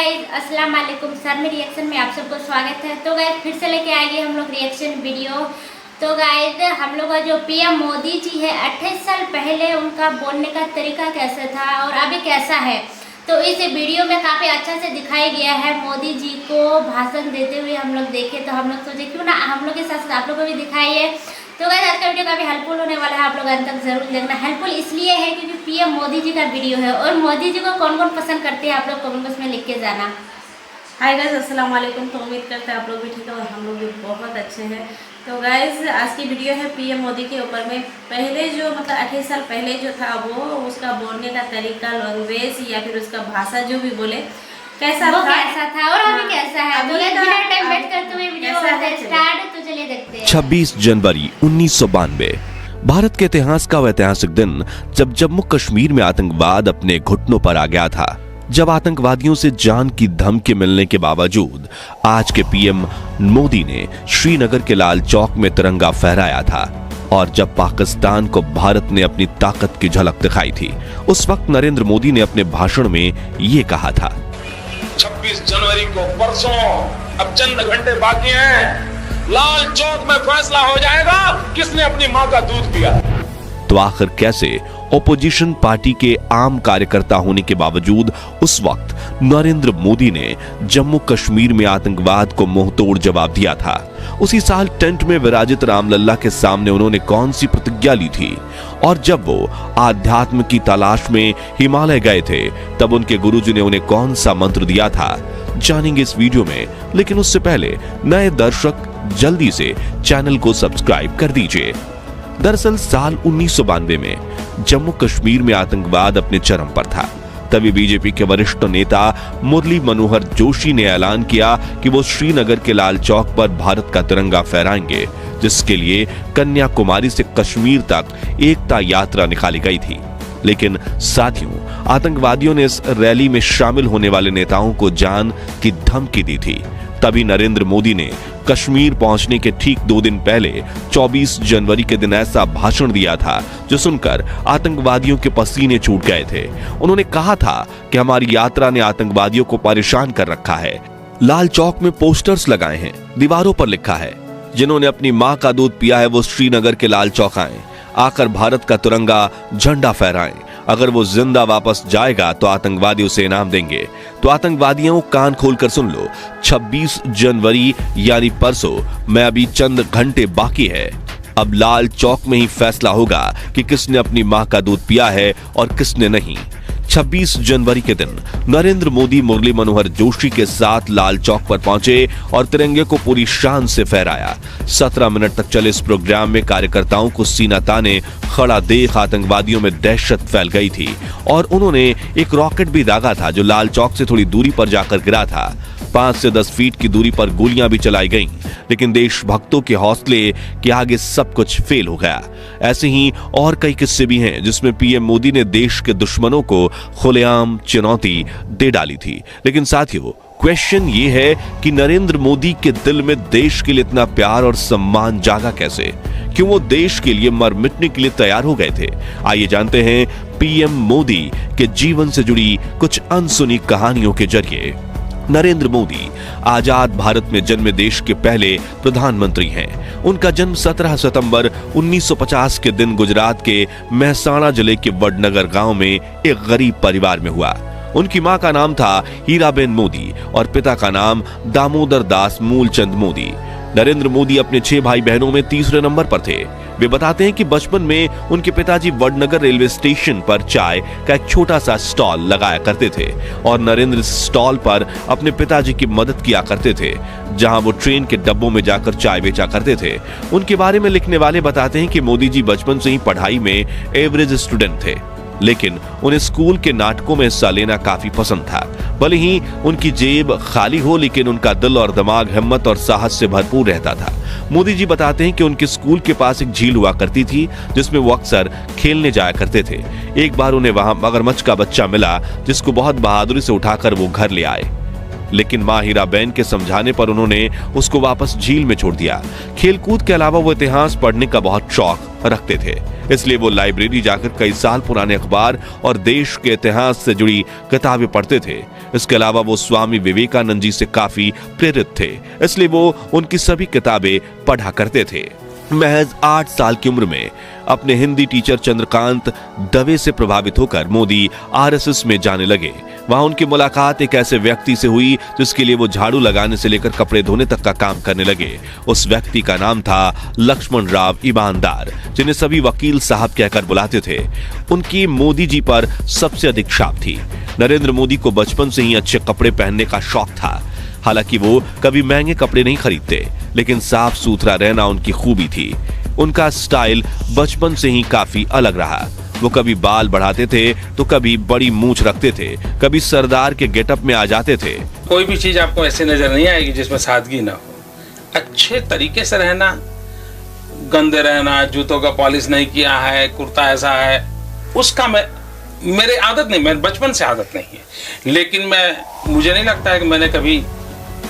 Guys अस्सलाम वालेकुम sir में रिएक्शन में आप सबको स्वागत है। तो गाइज फिर से लेके आएंगे हम लोग रिएक्शन वीडियो। तो गाइज हम लोग का जो पीएम मोदी जी है 28 साल पहले उनका बोलने का तरीका कैसा था और अभी कैसा है, तो इस वीडियो में काफ़ी अच्छा से दिखाया गया है। मोदी जी को भाषण देते हुए हम लोग देखे तो हम लोग सोचे क्यों ना हम लोग के साथ साथ आप लोग को भी दिखाइए। तो गाइस आज का वीडियो काफ़ी हेल्पफुल होने वाला है, आप लोग अंत तक जरूर देखना। हेल्पफुल इसलिए है क्योंकि पीएम मोदी जी का वीडियो है और मोदी जी को कौन कौन पसंद करते हैं आप लोग कमेंट बॉक्स में लिख के जाना। हाय गाइस अस्सलाम वालेकुम। तो उम्मीद करते हैं आप लोग भी ठीक है और हम लोग भी बहुत अच्छे हैं। तो गाइस आज की वीडियो है पीएम मोदी के ऊपर में। पहले जो मतलब 28 साल पहले जो था वो उसका बोलने का तरीका, लैंग्वेज या फिर उसका भाषा जो भी बोले कैसा था और अभी कैसा है। तो बिना टाइम वेस्ट करते हुए वीडियो स्टार्ट। तो चलिए देखते हैं। 26 जनवरी 1992 भारत के इतिहास का वह ऐतिहासिक दिन जब जम्मू कश्मीर में आतंकवाद अपने घुटनों पर आ गया था। जब आतंकवादियों से जान की धमकी मिलने के बावजूद आज के पीएम मोदी ने श्रीनगर के लाल चौक में तिरंगा फहराया था और जब पाकिस्तान को भारत ने अपनी ताकत की झलक दिखाई थी, उस वक्त नरेंद्र मोदी ने अपने भाषण में ये कहा था, 26 जनवरी को परसों अब चंद घंटे बाकी हैं, लाल चौक में फैसला हो जाएगा किसने अपनी मां का दूध पिया। तो आखिर कैसे ओपोजिशन पार्टी के आम कार्यकर्ता होने के बावजूद उस वक्त नरेंद्र मोदी ने जम्मू कश्मीर में आतंकवाद को मुंहतोड़ जवाब दिया था। उसी साल टेंट में विराजित रामलल्ला के सामने उन्होंने कौन सी प्रतिज्ञा ली थी और जब वो आध्यात्म की तलाश में हिमालय गए थे तब उनके गुरुजी ने उन्हें कौन सा मंत्र दिया था, जानेंगे इस वीडियो में। लेकिन उससे पहले नए दर्शक जल्दी से चैनल को सब्सक्राइब कर दीजिए। दरअसल साल 1992 में जम्मू कश्मीर में आतंकवाद अपने चरम पर था। तभी बीजेपी के वरिष्ठ नेता मुरली मनोहर जोशी ने ऐलान किया कि वो श्रीनगर के लाल चौक पर भारत का तिरंगा फहराएंगे, जिसके लिए कन्याकुमारी से कश्मीर तक एकता यात्रा निकाली गई थी। लेकिन साथियों, आतंकवादियों ने इस रैली में शामिल होने वाले नेताओं को जान की धमकी दी थी। तभी नरेंद्र मोदी ने कश्मीर पहुंचने के ठीक 2 दिन पहले 24 जनवरी के दिन ऐसा भाषण दिया था जो सुनकर आतंकवादियों के पसीने छूट गए थे। उन्होंने कहा था कि हमारी यात्रा ने आतंकवादियों को परेशान कर रखा है। लाल चौक में पोस्टर्स लगाए हैं, दीवारों पर लिखा है, जिन्होंने अपनी मां का दूध पिया है वो श्रीनगर के लाल चौक आए, आकर भारत का तिरंगा झंडा फहराएं। अगर वो जिंदा वापस जाएगा तो आतंकवादी उसे इनाम देंगे। तो आतंकवादियों कान खोलकर सुन लो, 26 जनवरी यानी परसों मैं अभी चंद घंटे बाकी है। अब लाल चौक में ही फैसला होगा कि किसने अपनी मां का दूध पिया है और किसने नहीं। 26 जनवरी के दिन नरेंद्र मोदी मुरली मनोहर जोशी के साथ लाल चौक पर पहुंचे और तिरंगे को पूरी शान से फहराया। 17 मिनट तक चले इस प्रोग्राम में कार्यकर्ताओं को सीना ताने खड़ा देख आतंकवादियों में दहशत फैल गई थी और उन्होंने एक रॉकेट भी दागा था जो लाल चौक से थोड़ी दूरी पर जाकर गिरा था। 5 से 10 फीट की दूरी पर गोलियां भी चलाई गईं, लेकिन देशभक्तों के हौसले के आगे सब कुछ फेल हो गया। ऐसे ही और कई किस्से भी हैं जिसमें पीएम मोदी ने देश के दुश्मनों को खुलेआम चुनौती दे डाली थी। लेकिन साथियों, क्वेश्चन ये है कि नरेंद्र मोदी के दिल में देश के लिए इतना प्यार और सम्मान जागा कैसे? क्यों वो देश के लिए मर मिटने के लिए तैयार हो गए थे? आइए जानते हैं पीएम मोदी के जीवन से जुड़ी कुछ अनसुनी कहानियों के जरिए। नरेंद्र मोदी आजाद भारत में जन्मे देश के पहले प्रधानमंत्री हैं। उनका जन्म 17 सितंबर 1950 के दिन गुजरात के मेहसाणा जिले के वडनगर गांव में एक गरीब परिवार में हुआ। उनकी मां का नाम था हीराबेन मोदी और पिता का नाम दामोदर दास मूलचंद मोदी। नरेंद्र मोदी अपने 6 भाई बहनों में तीसरे नंबर पर थे। वे बताते हैं कि बचपन में उनके पिताजी वडनगर रेलवे स्टेशन पर चाय का एक छोटा सा स्टॉल लगाया करते थे और नरेंद्र इस स्टॉल पर अपने पिताजी की मदद किया करते थे, जहां वो ट्रेन के डब्बों में जाकर चाय बेचा करते थे। उनके बारे में लिखने वाले बताते हैं कि मोदी जी बचपन से ही पढ़ाई में एवरेज स्टूडेंट थे, लेकिन उन्हें स्कूल के नाटकों में हिस्सा लेना काफी पसंद था। भले ही उनकी जेब खाली हो, लेकिन उनका दिल और दिमाग हिम्मत और साहस से भरपूर रहता था। मोदी जी बताते हैं कि उनके स्कूल के पास एक झील हुआ करती थी जिसमें वो अक्सर खेलने जाया करते थे। एक बार उन्हें वहां मगरमच्छ का बच्चा मिला जिसको बहुत बहादुरी से उठाकर वो घर ले आए। लेकिन मां हीराबेन के समझाने पर उन्होंने उसको वापस झील में छोड़ दिया। खेलकूद के अलावा वो इतिहास पढ़ने का बहुत शौक रखते थे, इसलिए वो लाइब्रेरी जाकर कई साल पुराने अखबार और देश के इतिहास से जुड़ी किताबें पढ़ते थे। इसके अलावा वो स्वामी विवेकानंद जी से काफी प्रेरित थे, इसलिए वो उनकी सभी किताबें पढ़ा करते थे। महज 8 साल की उम्र में अपने हिंदी टीचर चंद्रकांत दवे से प्रभावित होकर मोदी आरएसएस में जाने लगे। वहां उनकी मुलाकात एक ऐसे व्यक्ति से हुई जिसके लिए वो झाड़ू लगाने से लेकर कपड़े धोने तक का काम करने लगे। उस व्यक्ति का नाम था लक्ष्मण राव ईमानदार, जिन्हें सभी वकील साहब कहकर बुलाते थे। उनकी मोदी जी पर सबसे अधिक छाप थी। नरेंद्र मोदी को बचपन से ही अच्छे कपड़े पहनने का शौक था। हालांकि वो कभी महंगे कपड़े नहीं खरीदते, लेकिन साफ सुथरा रहना उनकी खूबी थी। उनका स्टाइल बचपन से ही काफी अलग रहा। वो कभी बाल बढ़ाते थे तो कभी बड़ी मूंछ रखते थे, कभी सरदार के गेटअप में आ जाते थे। कोई भी चीज आपको ऐसे नजर नहीं आएगी जिसमें सादगी ना हो। अच्छे तरीके से रहना, गंदे रहना, जूतों का पॉलिश नहीं किया है, कुर्ता ऐसा है, उसका मेरे आदत नहीं, मेरे बचपन से आदत नहीं है। लेकिन मुझे नहीं लगता है कि मैंने कभी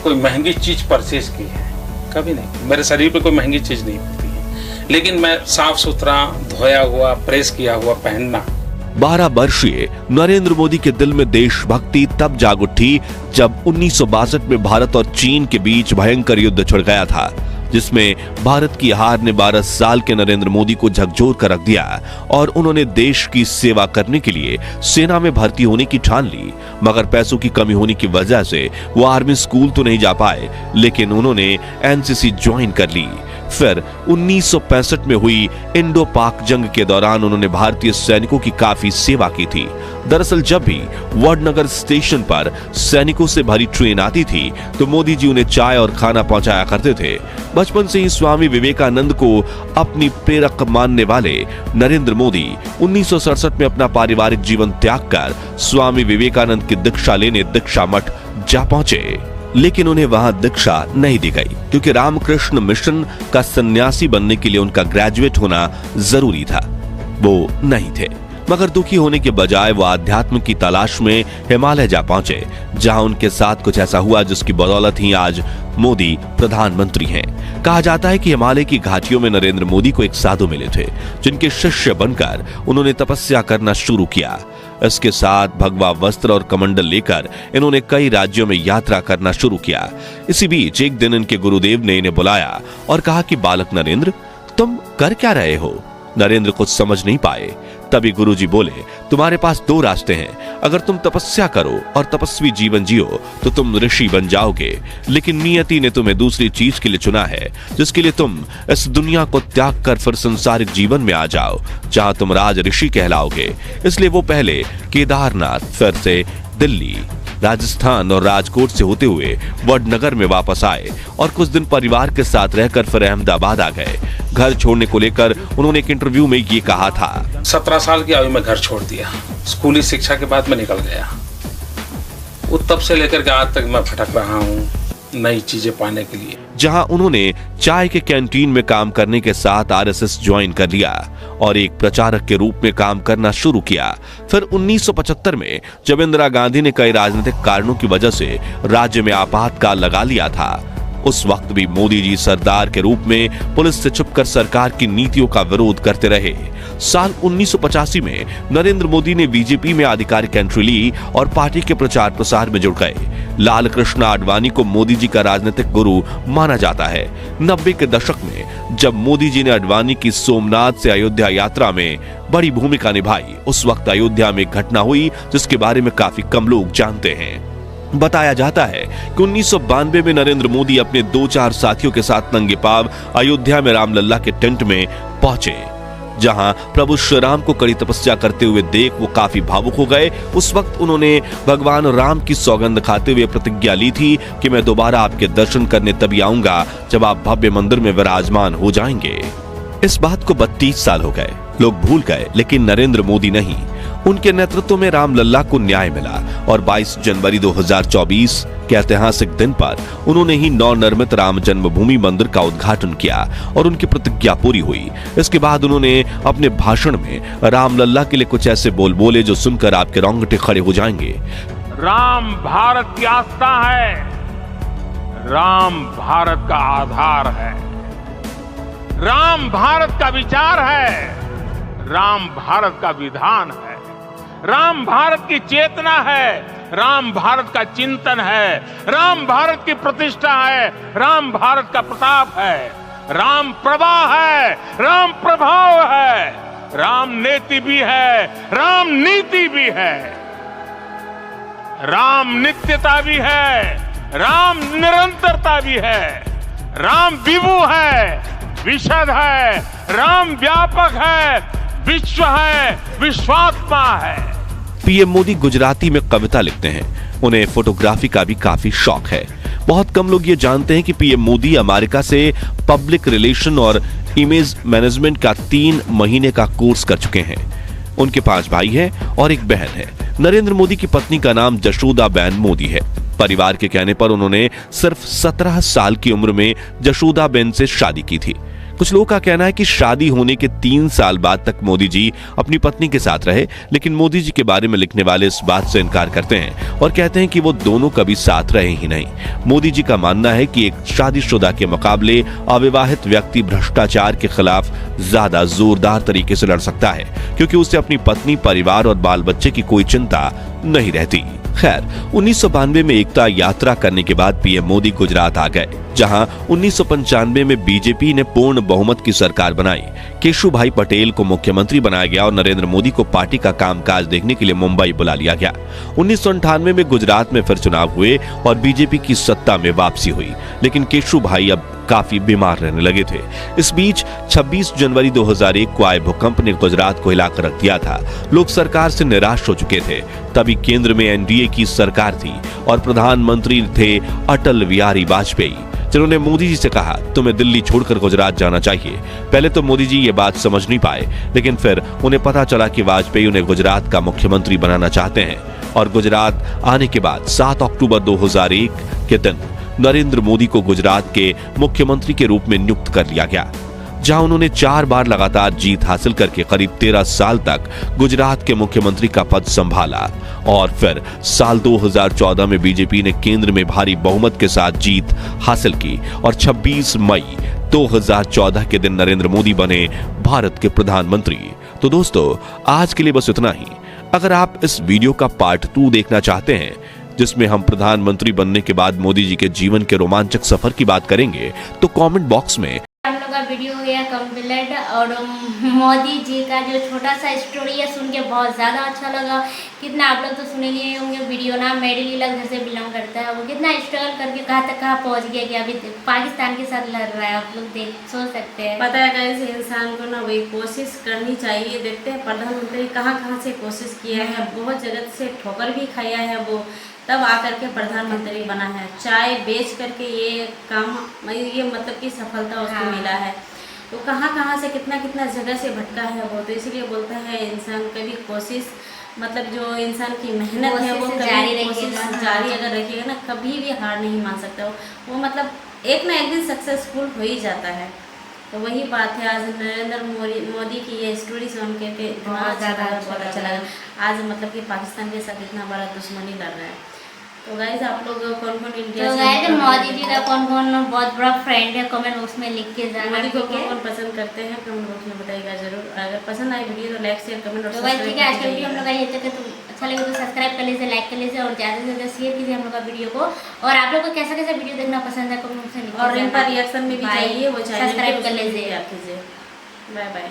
कोई महंगी चीज परचेज की है, कभी नहीं। मेरे शरीर पे कोई महंगी चीज नहीं होती है, लेकिन मैं साफ सुथरा, धोया हुआ, प्रेस किया हुआ पहनना। 12 वर्षीय नरेंद्र मोदी के दिल में देशभक्ति तब जाग उठी जब 1962 में भारत और चीन के बीच भयंकर युद्ध छिड़ गया था, जिसमें भारत की हार ने 12 साल के नरेंद्र मोदी को झकझोर कर रख दिया और उन्होंने देश की सेवा करने के लिए सेना में भर्ती होने की ठान ली। मगर पैसों की कमी होने की वजह से वो आर्मी स्कूल तो नहीं जा पाए, लेकिन उन्होंने एनसीसी ज्वाइन कर ली। फिर 1965 में हुई इंडो पाक जंग के दौरान उन्होंने भारतीय सैनिकों की काफी सेवा की थी। दरअसल जब भी वडनगर स्टेशन पर सैनिकों से भरी ट्रेन आती थी तो मोदी जी उन्हें चाय और खाना पहुंचाया करते थे। बचपन से ही स्वामी विवेकानंद को अपनी प्रेरक मानने वाले नरेंद्र मोदी 1967 में अपना पारिवारिक जीवन त्याग कर स्वामी विवेकानंद की दीक्षा लेने दीक्षा मठ जा पहुंचे, लेकिन उन्हें वहां दीक्षा नहीं दी गई क्योंकि रामकृष्ण मिशन का सन्यासी बनने के लिए उनका ग्रेजुएट होना जरूरी था। वो नहीं थे, मगर दुखी होने के बजाय वो आध्यात्म की तलाश में हिमालय जा पहुंचे, जहां उनके साथ कुछ ऐसा हुआ जिसकी बदौलत ही आज मोदी प्रधानमंत्री हैं। कहा जाता है कि हिमालय की घाटियों में नरेंद्र मोदी को एक साधु मिले थे, जिनके शिष्य बनकर उन्होंने तपस्या करना शुरू किया। इसके साथ भगवा वस्त्र और कमंडल लेकर इन्होंने कई राज्यों में यात्रा करना शुरू किया। इसी बीच एक दिन इनके गुरुदेव ने इन्हें बुलाया और कहा कि बालक नरेंद्र, तुम कर क्या रहे हो? नरेंद्र कुछ समझ नहीं पाए। तभी गुरुजी बोले, तुम्हारे पास 2 रास्ते हैं। अगर तुम तपस्या करो और तपस्वी जीवन जियो तो तुम ऋषि बन जाओगे, लेकिन नियति ने तुम्हें दूसरी चीज के लिए चुना है, जिसके लिए तुम इस दुनिया को त्याग कर फिर संसारिक जीवन में आ जाओ, जहां तुम राज ऋषि कहलाओगे। इसलिए वो पहले केदारनाथ, फिर से दिल्ली, राजस्थान और राजकोट से होते हुए वडनगर में वापस आए और कुछ दिन परिवार के साथ रहकर फिर अहमदाबाद आ गए। घर छोड़ने को लेकर उन्होंने एक इंटरव्यू में ये कहा था, 17 साल की आयु में घर छोड़ दिया। स्कूली शिक्षा के बाद मैं निकल गया। वो तब से लेकर के आज तक मैं भटक रहा हूँ नई चीजें पाने के लिए। जहां उन्होंने चाय के कैंटीन में काम करने के साथ आरएसएस ज्वाइन कर लिया और एक प्रचारक के रूप में काम करना शुरू किया। फिर 1975 में जब इंदिरा गांधी ने कई राजनीतिक कारणों की वजह से राज्य में आपातकाल लगा लिया था, उस वक्त भी मोदी जी सरदार के रूप में पुलिस से छुपकर सरकार की नीतियों का विरोध करते रहे। साल 1985 में नरेंद्र मोदी ने बीजेपी में आधिकारिक एंट्री ली और पार्टी के प्रचार प्रसार में जुड़ गए। लाल कृष्ण आडवाणी को मोदी जी का राजनीतिक गुरु माना जाता है। 90 के दशक में जब मोदी जी ने आडवाणी की सोमनाथ से अयोध्या यात्रा में बड़ी भूमिका निभाई, उस वक्त अयोध्या में एक घटना हुई जिसके बारे में काफी कम लोग जानते हैं। बताया जाता है कि 1992 में नरेंद्र मोदी अपने 2-4 साथियों के साथ नंगे पांव अयोध्या में रामलल्ला के टेंट में पहुंचे, जहां प्रभु श्री राम को कड़ी तपस्या करते हुए देख वो काफी भावुक हो गए। उस वक्त उन्होंने भगवान राम की सौगंध खाते हुए प्रतिज्ञा ली थी कि मैं दोबारा आपके दर्शन करने तभी आऊंगा जब आप भव्य मंदिर में विराजमान हो जाएंगे। इस बात को 32 साल हो गए, लोग भूल गए, लेकिन नरेंद्र मोदी नहीं। उनके नेतृत्व में रामलल्ला को न्याय मिला और 22 जनवरी 2024 के ऐतिहासिक दिन पर उन्होंने ही नवनिर्मित राम जन्मभूमि मंदिर का उद्घाटन किया और उनकी प्रतिज्ञा पूरी हुई। इसके बाद उन्होंने अपने भाषण में रामलल्ला के लिए कुछ ऐसे बोल बोले जो सुनकर आपके रोंगटे खड़े हो जाएंगे। राम भारत की आस्था है, राम भारत का आधार है, राम भारत का विचार है, राम भारत का विधान है, राम भारत की चेतना है, राम भारत का चिंतन है, राम भारत की प्रतिष्ठा है, राम भारत का प्रताप है, राम प्रवाह है, राम प्रभाव है, राम नेति भी है, राम नीति भी है, राम नित्यता भी है, राम निरंतरता भी है, राम विभु है, विशद है, राम व्यापक है, विश्व है, विश्वात्मा है। पीएम मोदी गुजराती में कविता लिखते हैं। उन्हें फोटोग्राफी का भी काफी शौक है। बहुत कम लोग ये जानते हैं कि पीएम मोदी अमेरिका से पब्लिक रिलेशन और इमेज मैनेजमेंट का 3 महीने का कोर्स कर चुके हैं। उनके 5 भाई हैं और एक बहन है। नरेंद्र मोदी की पत्नी का नाम जशोदाबेन मोदी है। परिवार के कहने पर उन्होंने सिर्फ 17 साल की उम्र में जशोदाबेन से शादी की थी। कुछ लोगों का कहना है कि शादी होने के 3 साल बाद तक मोदी जी अपनी पत्नी के साथ रहे, लेकिन मोदी जी के बारे में लिखने वाले इस बात से इनकार करते हैं और कहते हैं कि वो दोनों कभी साथ रहे ही नहीं। मोदी जी का मानना है कि एक शादीशुदा के मुकाबले अविवाहित व्यक्ति भ्रष्टाचार के खिलाफ ज्यादा जोरदार तरीके से लड़ सकता है, क्योंकि उसे अपनी पत्नी, परिवार और बाल बच्चे की कोई चिंता नहीं रहती। खैर, 1992 में एकता यात्रा करने के बाद पीएम मोदी गुजरात आ गए, जहां 1995 में बीजेपी ने पूर्ण बहुमत की सरकार बनाई। केशुभाई पटेल को मुख्यमंत्री बनाया गया और नरेंद्र मोदी को पार्टी का कामकाज देखने के लिए मुंबई बुला लिया गया। 1998 में गुजरात में फिर चुनाव हुए और बीजेपी की सत्ता में वापसी हुई, लेकिन केशुभाई अब काफी बीमार रहने लगे थे। इस बीच 26 जनवरी 2001 को आए भूकंप ने गुजरात को हिलाकर रख दिया था। लोग सरकार से निराश हो चुके थे। तभी केंद्र में एनडीए की सरकार थी और प्रधानमंत्री थे अटल बिहारी वाजपेयी, जिन्होंने मोदी जी से कहा, तुम्हें दिल्ली छोड़कर गुजरात जाना चाहिए। पहले तो मोदी जी ये बात समझ नहीं पाए, लेकिन फिर उन्हें पता चला कि वाजपेयी उन्हें गुजरात का मुख्यमंत्री बनाना चाहते हैं और गुजरात आने के बाद 7 अक्टूबर 2001 के दिन नरेंद्र मोदी को गुजरात के मुख्यमंत्री के रूप में नियुक्त कर लिया गया, जहां उन्होंने 4 बार लगातार जीत हासिल करके करीब 13 साल तक गुजरात के मुख्यमंत्री का पद संभाला। और फिर साल 2014 में बीजेपी ने केंद्र में भारी बहुमत के साथ जीत हासिल की और 26 मई 2014 के दिन नरेंद्र मोदी बने भारत के प्रधानमंत्री। तो दोस्तों, आज के लिए बस इतना ही। अगर आप इस वीडियो का पार्ट 2 देखना चाहते हैं, जिसमें हम प्रधानमंत्री बनने के बाद मोदी जी के जीवन के रोमांचक सफर की बात करेंगे, तो कमेंट बॉक्स में हम लोग का वीडियो हो गया कंप्लीट और मोदी जी का जो छोटा सा स्टोरी है सुन के बहुत ज़्यादा अच्छा लगा। कितना आप लोग तो सुने लिए होंगे वीडियो ना, मेडली लग घर से बिलोंग करता है, वो कितना स्ट्रगल करके कहाँ तक कहाँ पहुँच गया कि अभी पाकिस्तान के साथ लड़ रहा है। आप लोग देख सोच सकते हैं। पता है गाइस, इंसान को ना वही कोशिश करनी चाहिए। देखते हैं प्रधानमंत्री कहाँ से कोशिश किया है, बहुत जगह से ठोकर भी खाया है वो, तब आकर के प्रधानमंत्री बना है। चाय बेच करके ये काम, ये मतलब कि सफलता उसको मिला है। तो कहाँ से कितना जगह से भटका है वो। तो इसीलिए बोलता है इंसान कभी कोशिश, मतलब जो इंसान की मेहनत है वो कभी कोशिश जारी अगर रखिएगा ना, कभी भी हार नहीं मान सकता वो मतलब एक ना एक दिन सक्सेसफुल हो ही जाता है। तो वही बात है। आज नरेंद्र मोदी की ये स्टोरी सुन के बहुत अच्छा लगा। आज मतलब कि पाकिस्तान के साथ इतना बड़ा दुश्मनी लड़ रहा है। तो गाइस, आप लोग कौन इंडिया से मोदी जी का कौन बहुत बड़ा फ्रेंड है, कमेंट बॉक्स में लिख के जाना। मोदी को कौन पसंद करते हैं कमेंट बॉक्स में बताइएगा जरूर। अगर पसंद आई वीडियो तो लाइक शेयर कमेंट और सब्सक्राइब। ठीक है, आज का वीडियो हम लोग का ये तक है। तो अच्छा लगे तो सब्सक्राइब कर लीजिए, लाइक कर लीजिए और ज़्यादा से ज़्यादा शेयर कीजिए हम लोग का वीडियो को। और आप लोग को कैसा वीडियो देखना पसंद है कमेंट बॉक्स में लिखिए। और इन पर रिएक्शन में भी चाहिए वो चैनल सब्सक्राइब कर लीजिए। Bye bye.